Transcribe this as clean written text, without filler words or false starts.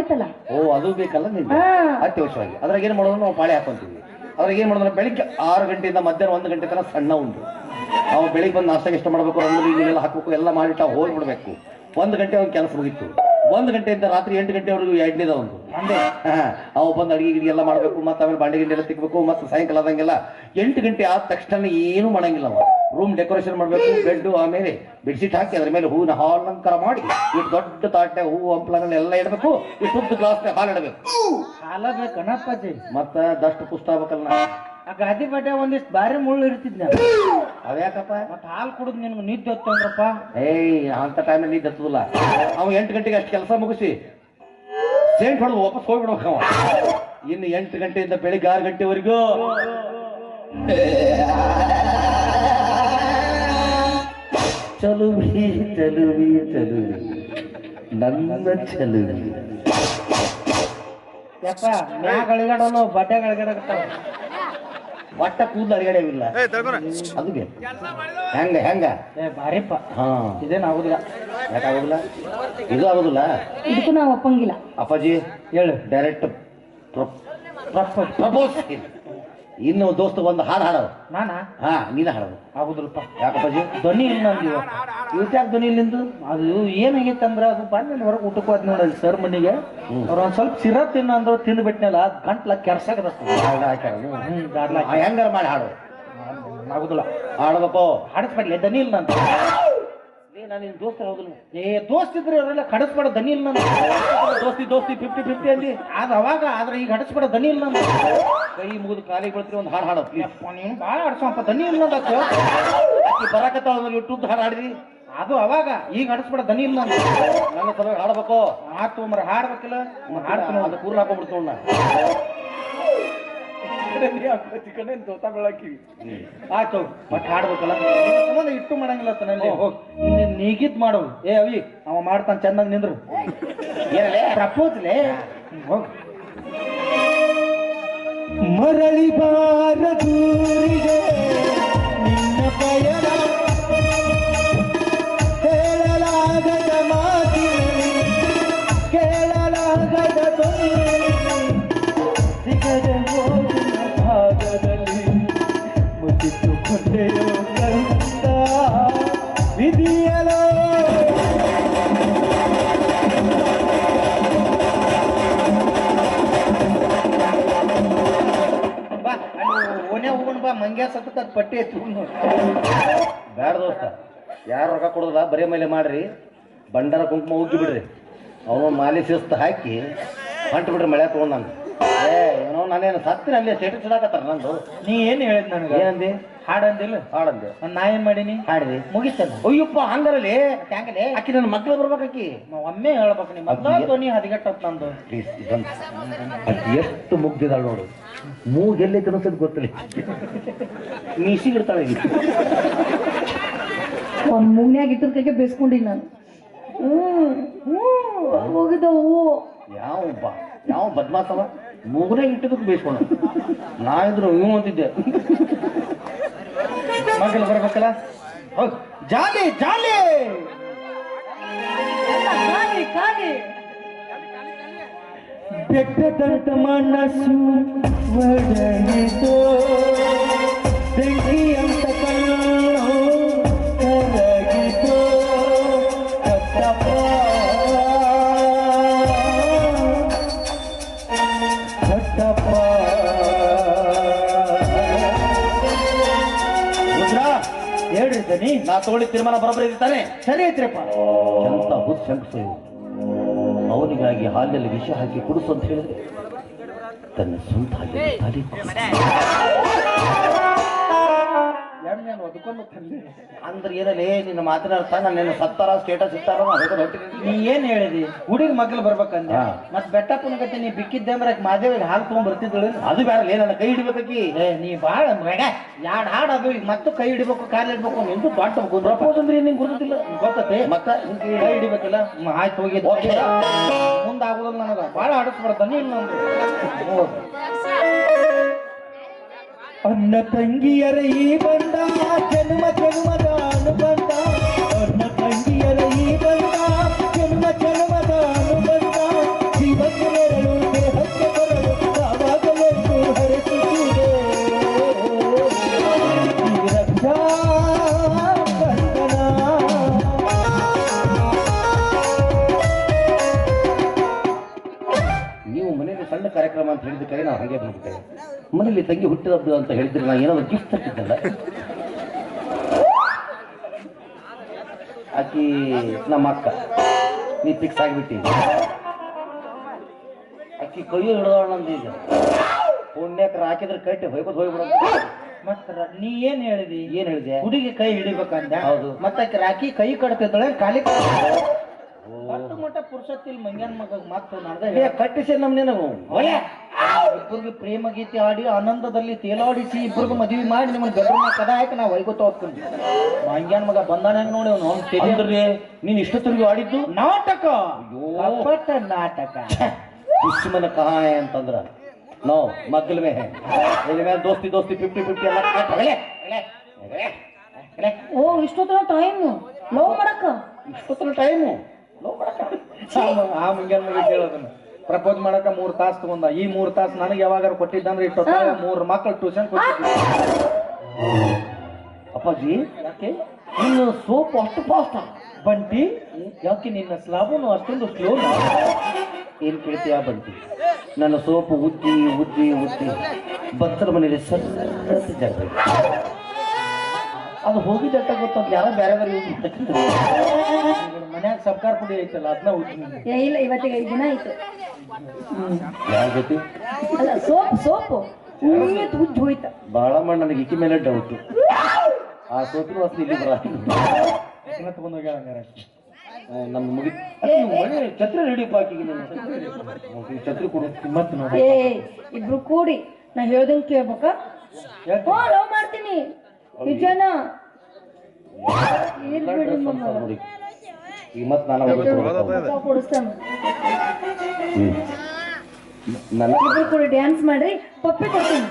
ಬಂತಲ್ಲ. ಓ ಅದು ಬೇಕಲ್ಲ ನಿಮ್ಗೆ ಅತ್ಯವಶ್ಯವಾಗಿ. ಅದ್ರಾಗ ಏನ್ ಮಾಡೋದು ನಾವು ಪಾಳೆ ಹಾಕೊಂತೀವಿ. ಅದ್ರಾಗ ಏನ್ ಮಾಡೋದು ಬೆಳಿಗ್ಗೆ 6 ಗಂಟೆಯಿಂದ ಮಧ್ಯಾಹ್ನ 1 ಗಂಟೆ ತನಕ ಸಣ್ಣ ಉಂಟು. ನಾವು ಬೆಳಿಗ್ಗೆ ಬಂದು ನಾಷ್ಟ ಎಷ್ಟು ಮಾಡಬೇಕು, ರಂಗೋಲಿ ಎಲ್ಲ ಹಾಕಬೇಕು, ಎಲ್ಲ ಮಾಡಿಟ್ಟು ಹೋಗ್ಬಿಡ್ಬೇಕು. 1 ಗಂಟೆ ಅವ್ನ ಕೆಲಸ ಮುಗಿತ್ತು. 1 ಗಂಟೆಯಿಂದ ರಾತ್ರಿ 8 ಗಂಟೆವರೆಗೂ ಎಡ್ಲಿದ ಒಂದು ಅವು ಬಂದು ಅಡಿಗೆ ಗಿಡಿಗೆ ಎಲ್ಲ ಮಾಡಬೇಕು. ಮತ್ತೆ ಆಮೇಲೆ ಬಾಂಡೆ ಗಿಂಡಿ ಎಲ್ಲ ತಿಕ್ಬೇಕು. ಮತ್ತೆ ಸಾಯಂಕಾಲ ಆದಂಗೆಲ್ಲ 8 ಗಂಟೆ ಆದ ತಕ್ಷಣ ಏನು ಮಾಡಂಗಿಲ್ಲ. ಅವ ರೂಮ್ ಡೆಕೋರೇಷನ್ ಮಾಡಬೇಕು. ಬೆಡ್ ಆಮೇಲೆ ಬೆಡ್ಶೀಟ್ ಹಾಕಿ ಅದ್ರ ಮೇಲೆ ಹೂವಿನ ಹಾಲಂಕಾರ ಮಾಡಿ ಇಷ್ಟು ದೊಡ್ಡ ತಾಟೆ ಹೂವು ಹಂಪ್ಲಗಳನ್ನೆಲ್ಲ ಇಡಬೇಕು. ಇಷ್ಟುದ್ದು ಗ್ಲಾಸ್ನಾಗ ಹಾಲು ಇಡಬೇಕು. ಹಾಲ ಬೇಕನ್ನಪ್ಪಾಜಿ. ಮತ್ತೆ ದಷ್ಟು ಪುಸ್ತಕ ಆಗ್ಬೇಕಲ್ಲ. ಆ ಗಾದಿ ಬಟ್ಟೆ ಒಂದಿಷ್ಟು ಬಾರಿ ಮುಳ್ಳು ಇರ್ತಿದ್ನ. ಅವ್ಯಾಕಪ್ಪ ಮತ್ತೆ ಹಾಲು ಕುಡಿದ್ ನಿನ್ಗೆ ನಿದ್ದೆ ಹತ್ತಂದ್ರಪ್ಪ. ಅಂತ ಟೈಮಲ್ಲಿ ನಿದ್ದೆ ಹತ್ತದಲ್ಲ. ಅವ 8 ಗಂಟೆಗೆ ಅಷ್ಟು ಕೆಲಸ ಮುಗಿಸಿ ಸೇಂಟ್ ಹೊಡೆದು ವಾಪಸ್ ಹೋಗ್ಬಿಡ್ಬೇಕು. ಅವ ಇನ್ನು 8 ಗಂಟೆಯಿಂದ ಬೆಳಿಗ್ಗೆ 6 ಗಂಟೆವರೆಗೂ ಚಲುವಿ ಚಲುವಿ ಚಲುವಿ ನನ್ನ ಚಲುವಿ. ಯಪ್ಪ ಮ್ಯಾಗ ಅಳಿಗಾಡೋನು ಬಟ್ಟೆ ಅಳಿಗಾಡಕತ್ತಾವ. ಒಟ್ಟ ಕೂದಲು ಅರಿಗಡೆವಿಲ್ಲ ಅದಕ್ಕೆ ಹೆಂಗ ಹೆಂಗ ಬಾರಿಪ್ಪ. ಹಾ ಇದೇನು ಆಗುದಿಲ್ಲ. ಯಾಕಾಗುದಿಲ್ಲ? ಇದು ಆಗುದಿಲ್ಲ. ಇದಕ್ಕೂ ನಾವು ಒಪ್ಪಂಗಿಲ್ಲ. ಅಪ್ಪಾಜಿ ಹೇಳು. Direct propose. ಇನ್ನು ದೋಸ್ತ ಒಂದು ಹಾಡು ಹಾಡೋದು. ನಾನಾ? ಹಾ ನೀನ ಹಾಡೋದು. ಆಗುದಿಲ್ಲಪ್ಪ. ಯಾಕಪ್ಪಾಜಿ? ಧ್ವನಿ ಇಲ್ಲ ನಂದು. ಯಾಕೆ ಧ್ವನಿ ಇಲ್ಲಿಂದು? ಅದು ಏನಾಗೈತೆ ಅಂದ್ರೆ ಅದು ಬಂದ ಹೊರಗೆ ಊಟಕ್ಕೆ ಹೋದ್ ನೋಡಿ ಸರ್ ಮನೆಗೆ. ಅವ್ರು ಒಂದ್ ಸ್ವಲ್ಪ ಸಿರ ತಿನ್ನ ಅಂದ್ರೆ ತಿಂದ್ಬಿಟ್ನಲ್ಲ ಗಂಟ್ಲ ಕೆರ್ಸಾಕದ. ಹೆಂಗಾರ ಮಾಡಿ ಹಾಡು. ಆಗುದಿಲ್ಲ. ಹಾಡ್ಬೇಕು. ಹಾಡಿಸ್ಬೇಡ್ಲಿ ದನಿ ಇಲ್ಲ ನಂದು. ನಾನು ನಿನ್ ದೋಸ್ತ ಹೌದಿಲ್ಲ. ದೋಸ್ತಿದ್ರೆ ಅವರೆಲ್ಲ ಕಡಿಸ್ಬೇಡ ದನಿ ಇಲ್ಲ ನಂದು. ದೋಸ್ತಿ 50-50 ಅಂದಿ ಅದು ಅವಾಗ. ಆದ್ರೆ ಈಗ ಹಡಿಸ್ಬೇಡ ದನಿ ಇಲ್ಲ ನಂದು. ಕೈ ಮುಗಿದು ಕಾಲಿಗೆ ಬೀಳ್ತೀರಿ ಒಂದು ಹಾಡು ಹಾಡೋ ಪ್ಲೀಸ್. ನೀನು ಭಾಳ ಆಡ್ಸಪ್ಪ ದನಿ ಇಲ್ಲ ನಂದು. ಬರಕತ್ತಾಳ ಯೂಟ್ಯೂಬ್ ಹಾಡು ಹಾಡಿದ್ರಿ. ಅದು ಅವಾಗ. ಈಗ ಹಡಿಸ್ಬೇಡ ದನಿ ಇಲ್ಲ ನಂದು. ನನ್ನ ಸಲ ಹಾಡ್ಬೇಕು. ಆತು ಮರ ಹಾಡ್ಬೇಕಿಲ್ಲ. ಹಾಡ್ತಾನ ಅದು ಕೂರ್ಲ ಹಾಕೊಂಡ್ಬಿಡ್ತು ನಾ. ಆಯ್ತು ಮತ್ತೆ ಹಾಡ್ಬೇಕಲ್ಲ. ಸಂಬಂಧ ಇಟ್ಟು ಮಾಡಂಗಿಲ್ಲ ತನ್ನಲ್ಲಿ. ನೀಗಿದ್ ಮಾಡು. ಅವಿ ಅವ ಮಾಡ್ತಾನ ಚೆನ್ನಾಗಿ ನಿಂದ್ರು. ಏನಲ್ಲೇ ಪ್ರಪೋಸ್ಲೇ ಹೋಗ್. ಮರಳಿ ಬಾರ ದೂರಿಗೆ ನಿನ್ನ ಪಯಣ, ಹೇಳಲಾಗದ ಮಾತಿನಲ್ಲಿ ಕೇಳಲಾಗದ ಧ್ವನಿ, ಸಿಗದೆ ಹೋಗಿನ ಭಾಗದಲ್ಲಿ ಮುಚ್ಚಿಟ್ಟುಕೊಂಡೆಯೋ ಕಂದ ವಿಧಿಯಲೋ. ಬಾ ಓನೇ ಹೋಗೋಣ ಬಾ. ಮಂಗ್ಯ ಸತ್ತದ ಪಟ್ಟಿ ಎತ್ತು. ಬ್ಯಾಡ ದೋಸ್ತ, ಯಾರು ರೊಕ್ಕ ಕೊಡೋದ ಬರೀ ಮೇಲೆ ಮಾಡ್ರಿ. ಬಂಡಾರ ಕುಂಕುಮ ಉಗ್ಗಿ ಬಿಡ್ರಿ. ಅವನು ಮಾಲಿ ಶಿಸ್ತು ಹಾಕಿ ಹೊಂಟು ಬಿಡ್ರಿ. ಮಳೆ ತಗೊಂಡು ನಾನು ಏನೋ ನಾನೇನು ಸತ್ತಿನ ಅಲ್ಲಿ ಸ್ಟೇಟಸ್ ಇಡಾಕತ್ತಾರ ನಂದು. ನೀ ಏನು ಹೇಳಿದ್ ನನಗೆ? ಏನಂದಿ? ಹಾಡಂದಿಲ್ಲ. ಹಾಡಂದೆ. ನಾ ಏನ್ ಮಾಡೀನಿ? ಹಾಡಿದಿ. ಮುಗಿತಲ್ಲ. ಅಯ್ಯಪ್ಪ ಹಂಗಾರಲ್ಲಿ ಹ್ಯಾಂಗಲೇ ಆಕಿ ನನ್ನ ಮಕ್ಳು ಬರ್ಬೇಕಾಕಿ. ಒಮ್ಮೆ ಹೇಳ್ಬೇಕು. ನಿಮ್ಮ ಧ್ವನಿ ಹದಿಗೆಟ್ಟತ್ ನಂದು. ಪ್ಲೀಸ್ ಇದೊಂದು ಅಕ್ಕಿ ಎಷ್ಟು ಮುಗ್ದಿದಾಳ ನೋಡು. ಮೂಗೆಲ್ಲಿ ಕನಸದ್ ಗೊತ್ತಿಲ್ಲ. ಮೀಸಿಗಿಡ್ತಾಳೆ. ಒಂದ್ ಮುಗ್ನ್ಯಾಗ ಇಟ್ಟದ ಕೈಗೆ ಬೇಸ್ಕೊಂಡಿನಿ ನಾನು. ಹೋಗಿದವು. ಯಾವ ಬದ್ಮಾಸವ ಮೂಗನಾಗ ಇಟ್ಟದಕ್ಕೆ ಬೇಯಿಸ್ಕೊಂಡ. ನಾ ಇದ್ರು ಇವ್ ಅಂತಿದ್ದೆ. ಮಗಲ್ ಬರ್ಬೇಕಲ್ಲ. ಹೋಗ್ ಜಾಲಿ ಜಾಲಿ. ಬೆಟ್ಟದಂತ ಮನಸ್ಸು ಒಡೆಯಿತು, ಬೆಂಕಿ ಅಂತ ಕಣ್ಣು ಕರಗಿತು. ಕಟ್ಟಪ್ಪ ಕಟ್ಟಪ್ಪ. ಹೇಳ್ರಿ ದನಿ. ನಾ ತಗೊಳ್ಳಿ ತೀರ್ಮಾನ ಬರೋಬ್ಬರಿ ಇರ್ತಾನೆ. ಸರಿ ಐತ್ರಿಪ್ಪ. ಎಂತ ಹುಚ್ಚ ಶಂಕಸು. ಅವನಿಗಾಗಿ ಹಾಲಿನಲ್ಲಿ ವಿಷ ಹಾಕಿ ಕುಡಿಸು ಅಂತ ಹೇಳಿದ್ರೆ ತನ್ನ ಸ್ವಂತ ಹಾಗೆ ಅಂದ್ರೆ ಏನಲ್ಲೇ ನಿನ್ನ ಮಾತಿನ ಅರ್ಥ ನನ್ನ ಸತ್ತಾರ ಸ್ಟೇಟಸ್ ಇರ್ತಾರ. ನೀ ಏನ್ ಹೇಳಿದಿ? ಹುಡುಗಿ ಮಗ್ಳು ಬರ್ಬೇಕಂದ. ಮತ್ ಬೆಟ್ಟಪ್ಪನ ಗತಿ ನೀ ಬಿಕ್ಕಿದ್ದೆ ಅಂದ್ರೆ ಮಾದೇವಿಗೆ ಹಾಲು ತಗೊಂಡ್ ಬರ್ತಿದ್ದಳು. ಅದು ಬೇಡಲೇ, ನನ್ನ ಕೈ ಹಿಡಿಬೇಕಿ. ನೀ ಬಾಳ ಯಾಡ್ ಹಾಡು ಅದು. ಈಗ ಮತ್ತು ಕೈ ಹಿಡಿಬೇಕು ಕಾಲು ಹಿಡ್ಬೇಕು. ನಿಂದು ದೊಡ್ಡ ಪ್ರಪೋಸ್ ಅಂದ್ರೆ ನಿಂಗೆ ಗೊತ್ತಿಲ್ಲ ಗೊತ್ತತೆ. ಮತ್ತೆ ಕೈ ಹಿಡಿಬೇಕಿಲ್ಲ. ಆಯ್ತು ಹೋಗಿ ಮುಂದಾಗುದಿಲ್ಲ ನನಗ. ಬಾಳ ಆಡಿಸ್ಬಾರ್ದ ಇಲ್ಲ ನಂದು. ಅನ್ನ ತಂಗಿಯರ ಈ ಬಂದ ಜನ್ಮ ಜನ್ಮದ ಅನುಬಂಧ. ಅನ್ನ ತಂಗಿಯರ ಈ ಬಂದ ಜನ್ಮ ಜನ್ಮದ ಅನುಬಂಧ. ಜೀವಕ್ಕೆ ಕಾರ್ಯಕ್ರಮ ಅಂತ ಹೇಳಿದ್ದಕ್ಕಾಗಿ ನಾವು ಹಾಗೆ ಬಂದ್ಬಿಟ್ಟೆ. ಮನೇಲಿ ತಂಗಿ ಹುಟ್ಟಿದದ್ದು ಅಂತ ಹೇಳಿದ್ರೆ ನಾನು ಏನಾದ್ರು ಗಿಫ್ಟ್ ತರ್ತಿದ್ದಲ್ಲ. ಆಕಿ ನಮ್ಮ ಅಕ್ಕ, ನೀ ಫಿಕ್ಸ್ ಆಗಿಬಿಟ್ಟಿ. ಆಕಿ ಕೈಯು ಹಿಡಿದವಣ್ಣಂದು ಈಗ ಪುಣ್ಯಕರ ಹಾಕಿದ್ರೆ ಕಟ್ಟಿ ಹೋಗ್ಬಿಡ. ಮತ್ತ ನೀ ಏನ್ ಹೇಳಿದಿ? ಏನ್ ಹೇಳಿದೆ? ಹುಡುಗಿ ಕೈ ಹಿಡಿಬೇಕಂದ. ಹೌದು. ಮತ್ತ ರಾಕಿ ಕೈ ಕಟ್ತಿದ್ದಾಳೆ, ಖಾಲಿ ಕಟ್ಟು ಮಟ್ಟ ಪುರುಷತ್ತಿಲ್ ಮಂಗ್ಯಾನ್ ಮಗ ಮತ್ತ ನನಗೆ ಕಟ್ಟಿಸಿ ನಮ್ನೆ ನಾವು ಇಬ್ಬರಿಗೆ ಪ್ರೇಮ ಗೀತೆ ಆಡಿ ಆನಂದದಲ್ಲಿ ತೇಲಾಡಿಸಿ ಇಬ್ಬರಿಗೂ ಮದುವೆ ಮಾಡಿ ನಿಮ್ಮನ್ನ ಬೆಡ್ರೂಮ್ ಕದ ಹಾಕಿ ನಾವು ವೈಗೋತ ಹೋಗ್ತೀನಿ. ಮಂಗ್ಯಾನ್ ಮಗ ಬಂದಾನ ನೋಡಿ ಅವ್ನು ನೀನ್ ಇಷ್ಟೊತ್ತಿಗೆ ಆಡಿದ್ದು ನಾಟಕ. ಅಯ್ಯೋ ನಾಟಕ ದುಶ್ಮನ ಕಹಾಯ ಅಂತಂದ್ರ ನಾವು ಮಗ್ಗಲ ಮೇಲೆ ದೋಸ್ತಿ 50-50 ಎಲ್ಲ ಓ ಇಷ್ಟೊತ್ತ ಟೈಮ್ ಲವ್ ಮಾಡಕ್ಕ ಇಷ್ಟೊತ್ತಿನ ಟೈಮು ಆ ಮಂಗ್ಯಾನ್ ಮಗ ಕೇಳೋದನ್ನ ಪ್ರಪೋಸ್ ಮಾಡಕ 3 ತಾಸು ತಗೊಂಡ. ಈ 3 ತಾಸು ನನಗೆ ಯಾವಾಗಾರು ಕೊಟ್ಟಿದ್ದಂದ್ರೆ ಇಷ್ಟೊತ್ತ 3 ಮಕ್ಕಳು ಟ್ಯೂಷನ್ ಕೊಟ್ಟಿದ್ದೆ. ಅಪ್ಪಾಜಿ ಯಾಕೆ ಇನ್ನು ಸೋಪ್ ಅಷ್ಟು ಫಾಸ್ಟ್ ಬಂಟಿ? ಯಾಕೆ ನಿನ್ನ ಸ್ಲಾಬನು ಅಷ್ಟೊಂದು ಸ್ಲೋ? ಏನ್ ಕೇಳ್ತೀಯ ಬಂಟಿ? ನನ್ನ ಸೋಪು ಉದ್ದಿ ಭತ್ತದ ಮನೇಲಿ ಜಾಗ ಅದು ಹೋಗಿದ್ದ ಗೊತ್ತಂತ ಯಾರೋ ಬೇರೆ ಯೂಸ್ ಮಾಡ್ತಾರೆ. ಮನ್ಯಾಗ ಸರ್ಕಾರ ಪುಡಿ ಐತಲ್ಲ ಅದನ್ನ ಉಜ್ಜಿ. ಇಲ್ಲ ಇವತ್ತಿಗೆ 5 ದಿನ ಆಯ್ತು. ಯಾವ ಜೊತೆ ಅಲ್ಲ ಸೋಪು ಉಜ್ಜು ಹೋಯ್ತ. ಬಹಳ ಮಾಡಿ ನನಗೆ ಇಕ್ಕಿ ಮೇಲೆ ಡೌಟ್. ಆ ಸೋಪಿನ ವಾಸನೆ ಇಲ್ಲಿ ಬರ ತಗೊಂಡ್ ಹೋಗ್ಯಾಳ ಹಂಗಾರೆ. ನಮ್ಮ ಮುಗಿ ಛತ್ರಿ ರೆಡಿ ಬಾಕಿಗೆ ಛತ್ರಿ ಕೊಡು ಮತ್ತೆ ನೋಡಿ. ಇಬ್ರು ಕೂಡಿ ನಾ ಹೇಳ್ದಂಗೆ ಕೇಳ್ಬೇಕ. ಲವ್ ಮಾಡ್ತೀನಿ ನಿಜನ. ನೋಡಿ ಈಗ ಮತ್ತೆ ನಾನು ಕೊಡಿಸ್ತಾನ. ನನ್ನ ಇಬ್ರು ಕೂಡಿ ಡ್ಯಾನ್ಸ್ ಮಾಡ್ರಿ, ಪಪ್ಪಿ ಕೊಡ್ತೀನಿ.